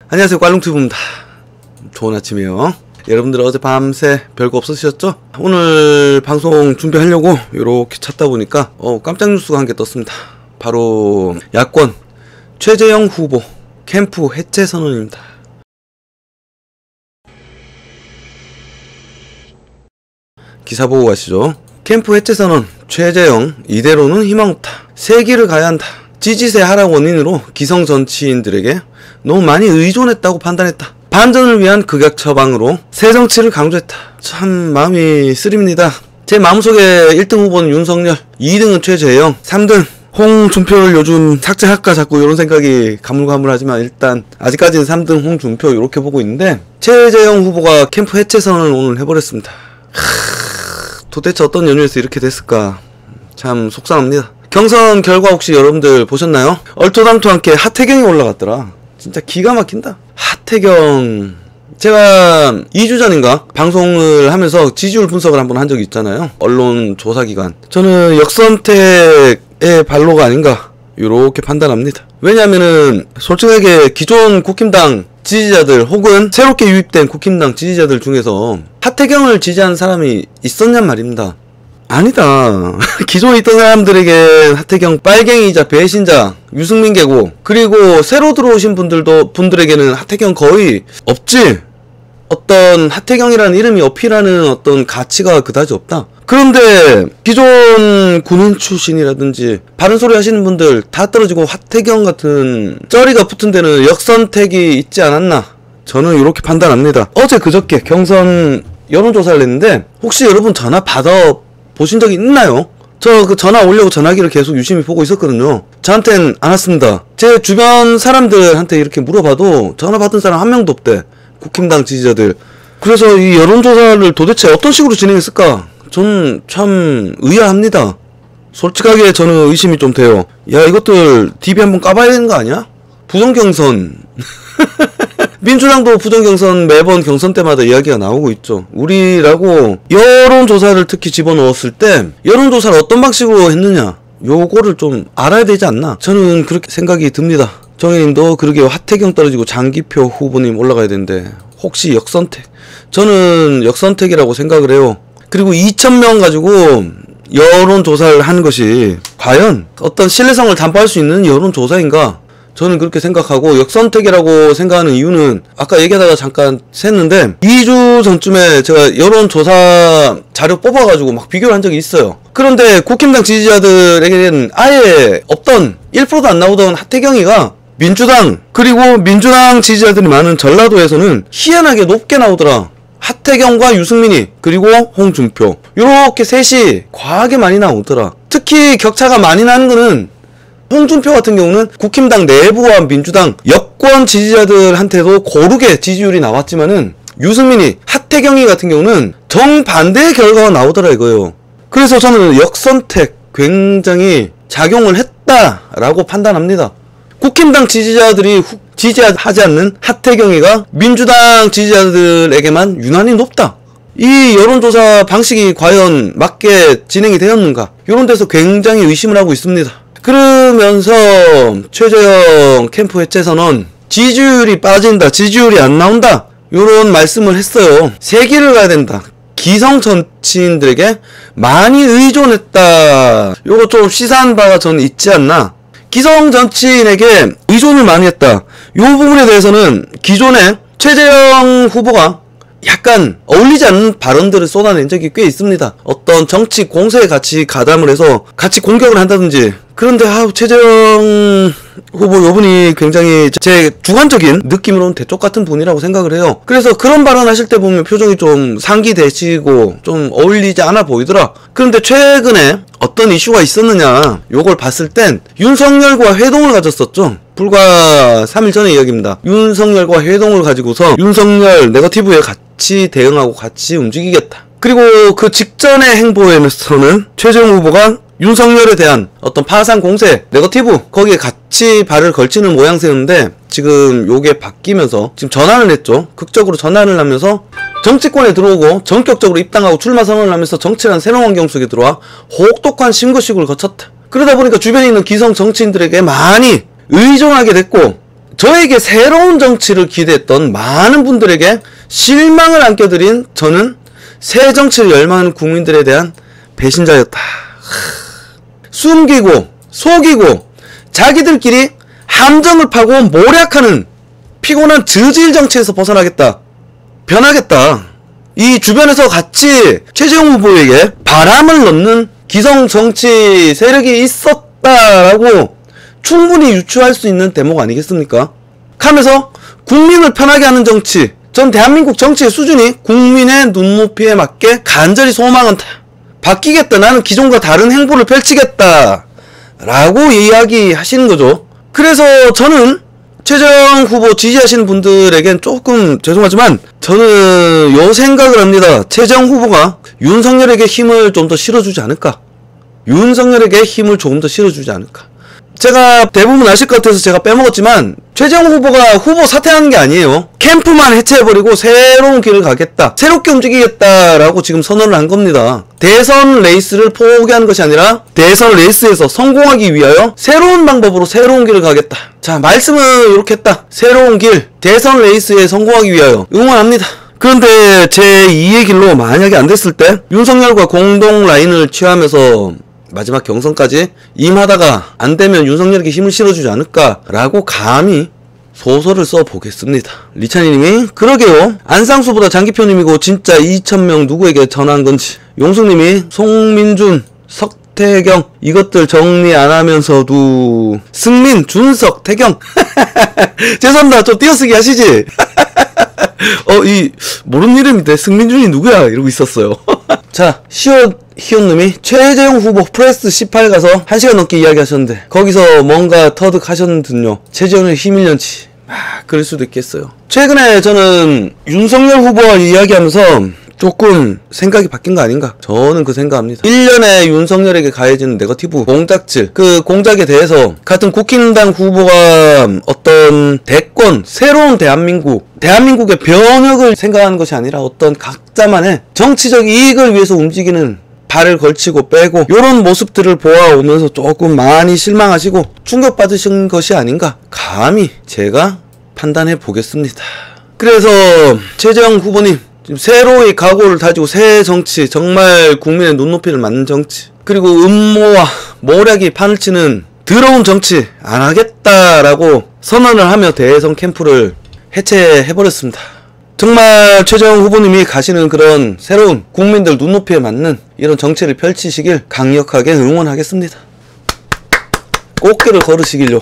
안녕하세요, 꽐룽튜브입니다. 좋은 아침이에요. 여러분들 어제 밤새 별거 없으셨죠? 오늘 방송 준비하려고 이렇게 찾다 보니까 깜짝 뉴스가 한 개 떴습니다. 바로 야권 최재형 후보 캠프 해체 선언입니다. 기사 보고 가시죠. 캠프 해체 선언. 최재형 이대로는 희망 없다. 새 길을 가야 한다. 지지세 하락 원인으로 기성 정치인들에게 너무 많이 의존했다고 판단했다. 반전을 위한 극약 처방으로 새 정치를 강조했다. 참 마음이 쓰립니다. 제 마음속에 1등 후보는 윤석열, 2등은 최재형, 3등 홍준표를 요즘 삭제할까 자꾸 이런 생각이 가물가물하지만 일단 아직까지는 3등 홍준표 이렇게 보고 있는데, 최재형 후보가 캠프 해체 선언을 오늘 해버렸습니다. 도대체 어떤 연유에서 이렇게 됐을까? 참 속상합니다. 경선 결과 혹시 여러분들 보셨나요? 얼토당토않게 하태경이 올라갔더라. 진짜 기가 막힌다. 하태경, 제가 2주 전인가 방송을 하면서 지지율 분석을 한번 한 적이 있잖아요. 언론 조사기관. 저는 역선택의 발로가 아닌가 요렇게 판단합니다. 왜냐면은 솔직하게 기존 국힘당 지지자들 혹은 새롭게 유입된 국힘당 지지자들 중에서 하태경을 지지하는 사람이 있었냔 말입니다. 아니다. 기존에 있던 사람들에게 하태경 빨갱이자 배신자, 유승민 개고, 그리고 새로 들어오신 분들에게는 하태경 거의 없지. 어떤 하태경이라는 이름이 어필하는 어떤 가치가 그다지 없다. 그런데 기존 군인 출신이라든지 바른 소리 하시는 분들 다 떨어지고 하태경 같은 쩌리가 붙은 데는 역선택이 있지 않았나, 저는 이렇게 판단합니다. 어제 그저께 경선 여론조사를 했는데 혹시 여러분 전화 받아 보신 적이 있나요? 저 그 전화 오려고 전화기를 계속 유심히 보고 있었거든요. 저한텐 안 왔습니다. 제 주변 사람들한테 이렇게 물어봐도 전화 받은 사람 한 명도 없대. 국힘당 지지자들. 그래서 이 여론조사를 도대체 어떤 식으로 진행했을까? 전 참 의아합니다. 솔직하게 저는 의심이 좀 돼요. 야, 이것들 DB 한번 까봐야 되는 거 아니야? 부정경선. 민주당도 부정경선 매번 경선 때마다 이야기가 나오고 있죠. 우리라고 여론조사를 특히 집어넣었을 때 여론조사를 어떤 방식으로 했느냐, 요거를 좀 알아야 되지 않나, 저는 그렇게 생각이 듭니다. 정혜님도 그러게 하태경 떨어지고 장기표 후보님 올라가야 되는데 혹시 역선택? 저는 역선택이라고 생각을 해요. 그리고 2,000명 가지고 여론조사를 하는 것이 과연 어떤 신뢰성을 담보할 수 있는 여론조사인가? 저는 그렇게 생각하고, 역선택이라고 생각하는 이유는 아까 얘기하다가 잠깐 샜는데 2주 전쯤에 제가 여론조사 자료 뽑아가지고 막 비교를 한 적이 있어요. 그런데 국힘당 지지자들에게는 아예 없던 1%도 안 나오던 하태경이가 민주당, 그리고 민주당 지지자들이 많은 전라도에서는 희한하게 높게 나오더라. 하태경과 유승민이, 그리고 홍준표, 요렇게 셋이 과하게 많이 나오더라. 특히 격차가 많이 나는 거는 홍준표 같은 경우는 국힘당 내부와 민주당 여권 지지자들한테도 고르게 지지율이 나왔지만은, 유승민이, 하태경이 같은 경우는 정반대의 결과가 나오더라 이거예요. 그래서 저는 역선택 굉장히 작용을 했다라고 판단합니다. 국힘당 지지자들이 지지하지 않는 하태경이가 민주당 지지자들에게만 유난히 높다. 이 여론조사 방식이 과연 맞게 진행이 되었는가, 이런 데서 굉장히 의심을 하고 있습니다. 그러면서 최재형 캠프 해체 선언, 지지율이 빠진다, 지지율이 안 나온다, 요런 말씀을 했어요. 새 길을 가야 된다. 기성 정치인들에게 많이 의존했다. 요거 좀 시사한 바가 저는 있지 않나. 기성 정치인에게 의존을 많이 했다. 요 부분에 대해서는 기존에 최재형 후보가 약간 어울리지 않는 발언들을 쏟아낸 적이 꽤 있습니다. 어떤 정치 공세에 같이 가담을 해서 같이 공격을 한다든지. 그런데 최재형 후보 요분이 굉장히 제 주관적인 느낌으로는 대쪽 같은 분이라고 생각을 해요. 그래서 그런 발언 하실 때 보면 표정이 좀 상기되시고 좀 어울리지 않아 보이더라. 그런데 최근에 어떤 이슈가 있었느냐, 요걸 봤을 땐 윤석열과 회동을 가졌었죠. 불과 3일 전의 이야기입니다. 윤석열과 회동을 가지고서 윤석열 네거티브에 같이 대응하고 같이 움직이겠다. 그리고 그 직전의 행보에서는 최재형 후보가 윤석열에 대한 어떤 파상 공세, 네거티브, 거기에 같이 발을 걸치는 모양새였는데, 지금 요게 바뀌면서 지금 전환을 했죠. 극적으로 전환을 하면서 정치권에 들어오고 전격적으로 입당하고 출마 선언을 하면서 정치라는 새로운 환경 속에 들어와 혹독한 신고식을 거쳤다. 그러다 보니까 주변에 있는 기성 정치인들에게 많이 의존하게 됐고, 저에게 새로운 정치를 기대했던 많은 분들에게 실망을 안겨드린 저는 새 정치를 열망하는 국민들에 대한 배신자였다. 숨기고 속이고 자기들끼리 함정을 파고 모략하는 피곤한 저질 정치에서 벗어나겠다. 변하겠다. 이 주변에서 같이 최재형 후보에게 바람을 넣는 기성 정치 세력이 있었다라고 충분히 유추할 수 있는 대목 아니겠습니까? 하면서 국민을 편하게 하는 정치, 전 대한민국 정치의 수준이 국민의 눈높이에 맞게 간절히 소망한다. 바뀌겠다. 나는 기존과 다른 행보를 펼치겠다. 라고 이야기하시는 거죠. 그래서 저는 최재형 후보 지지하시는 분들에겐 조금 죄송하지만 저는 요 생각을 합니다. 최재형 후보가 윤석열에게 힘을 좀 더 실어주지 않을까. 윤석열에게 힘을 조금 더 실어주지 않을까. 제가 대부분 아실 것 같아서 제가 빼먹었지만 최재형 후보가 후보 사퇴하는 게 아니에요. 캠프만 해체해버리고 새로운 길을 가겠다. 새롭게 움직이겠다라고 지금 선언을 한 겁니다. 대선 레이스를 포기하는 것이 아니라 대선 레이스에서 성공하기 위하여 새로운 방법으로 새로운 길을 가겠다. 자, 말씀은 이렇게 했다. 새로운 길, 대선 레이스에 성공하기 위하여 응원합니다. 그런데 제2의 길로 만약에 안 됐을 때 윤석열과 공동 라인을 취하면서 마지막 경선까지 임하다가 안되면 윤석열에게 힘을 실어주지 않을까라고 감히 소설을 써보겠습니다. 리찬이님이 그러게요. 안상수보다 장기표님이고 진짜 2,000명 누구에게 전화한 건지. 용숙님이 송민준, 석태경 이것들 정리 안 하면서도 승민, 준석, 태경 죄송합니다. 좀 띄어쓰기 하시지? 이 모르는 이름인데 승민준이 누구야? 이러고 있었어요. 자, 희원님이 최재형 후보 프레스 18 가서 1시간 넘게 이야기하셨는데 거기서 뭔가 터득하셨는군요. 최재형의 힘일련치. 그럴 수도 있겠어요. 최근에 저는 윤석열 후보와 이야기하면서 조금 생각이 바뀐 거 아닌가? 저는 그 생각합니다. 1년에 윤석열에게 가해지는 네거티브 공작질, 그 공작에 대해서 같은 국힘당 후보가 어떤 대권, 새로운 대한민국의 변혁을 생각하는 것이 아니라 어떤 각자만의 정치적 이익을 위해서 움직이는 발을 걸치고 빼고 요런 모습들을 보아오면서 조금 많이 실망하시고 충격받으신 것이 아닌가 감히 제가 판단해 보겠습니다. 그래서 최재형 후보님 지금 새로이 각오를 다지고 새 정치, 정말 국민의 눈높이를 맞는 정치, 그리고 음모와 모략이 판을 치는 더러운 정치 안 하겠다라고 선언을 하며 대선 캠프를 해체해버렸습니다. 정말 최재형 후보님이 가시는 그런 새로운 국민들 눈높이에 맞는 이런 정치를 펼치시길 강력하게 응원하겠습니다. 꽃길을 걸으시길요.